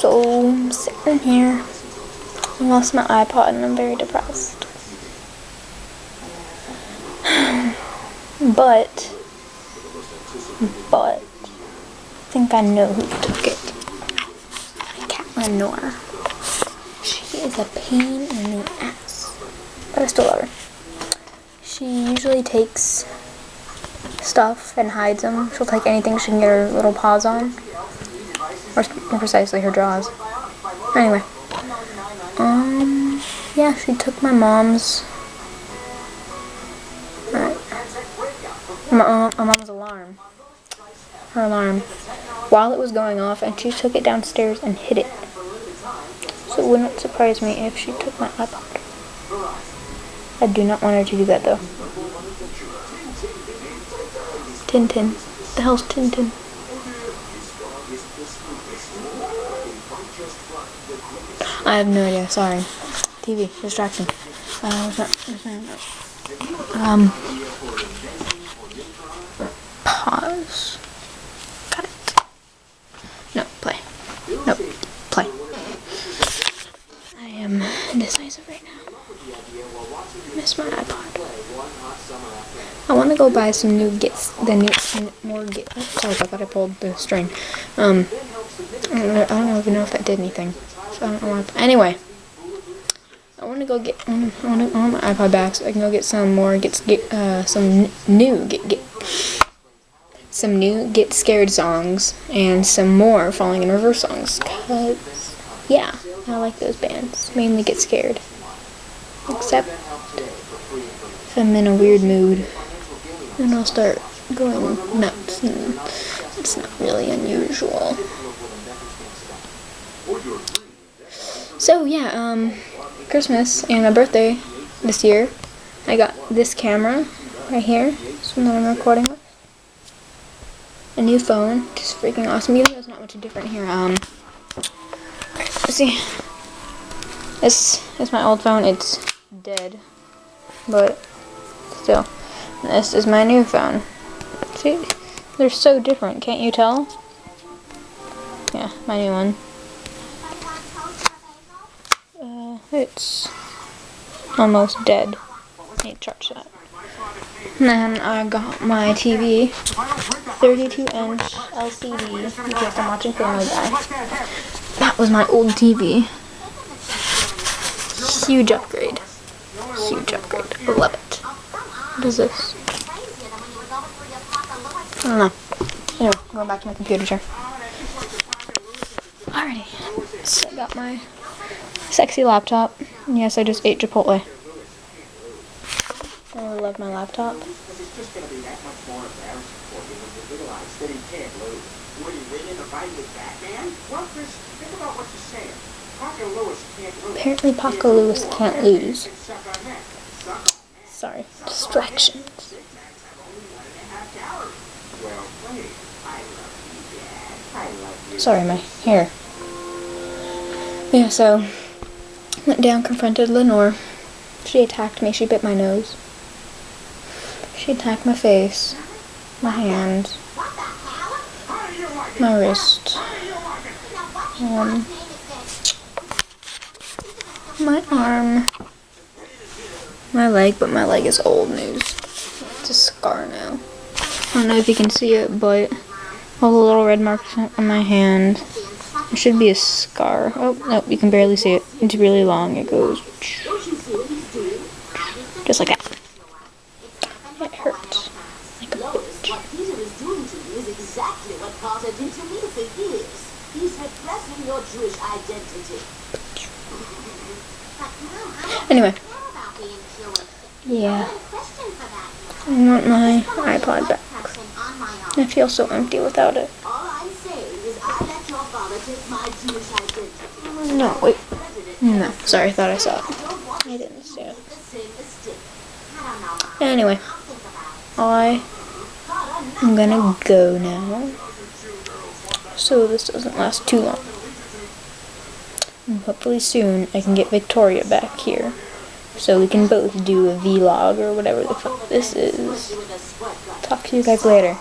So I'm sitting here. I lost my iPod and I'm very depressed. But I think I know who took it. My cat LoriNTori. She is a pain in the ass, but I still love her. She usually takes stuff and hides them. She'll take anything she can get her little paws on, or more precisely, her jaws. Anyway, yeah, she took my mom's. My mom's alarm. Her alarm. While it was going off, and she took it downstairs and hid it. So it wouldn't surprise me if she took my iPod. I do not want her to do that though. Tintin. The hell's Tintin? I have no idea. Sorry. TV. Distraction. Pause. Got it. No, play. Nope. Play. I am indecisive right now. Miss my iPod. I want to go buy some new gifts. Sorry about that. I pulled the string. I don't even know if that did anything. So I don't know why. Anyway. I want to go get. I want my iPod back so I can go get some more. Some new Get Scared songs and some more Falling in Reverse songs. Cause yeah, I like those bands. Mainly Get Scared. Except if I'm in a weird mood, then I'll start going nuts, and it's not really unusual. So yeah, Christmas and my birthday this year, I got this camera right here. This one that I'm recording with. A new phone, just freaking awesome. Even though it's not much different here. Let's see. This is my old phone. It's dead, but still, this is my new phone. See, they're so different. Can't you tell? Yeah, my new one. It's almost dead. Need to charge that. And then I got my TV, 32-inch LCD, because I'm watching Family Guy. That was my old TV. Huge upgrade. Huge upgrade. I love it. What is this? I don't know. Anyway, going back to my computer chair. Alrighty. So I got my sexy laptop. And yes, I just ate Chipotle. I really love my laptop. Apparently Paco Lewis can't lose. Sorry, distractions. Sorry, my hair. Yeah, so went down, confronted LoriNTori. She attacked me. She bit my nose. She attacked my face, my hand, my wrist, my arm, my leg, but my leg is old news. It's a scar now. I don't know if you can see it, but all the little red marks on my hand. It should be a scar. Oh, no, you can barely see it. It's really long. It goes just like that. It hurts like a bitch. Anyway, yeah, I want my iPod back. I feel so empty without it. No, wait. No, sorry, I thought I saw it. I didn't see it. Anyway, I am gonna go now, so this doesn't last too long. And hopefully soon I can get Victoria back here, so we can both do a vlog or whatever the fuck this is. Talk to you guys later.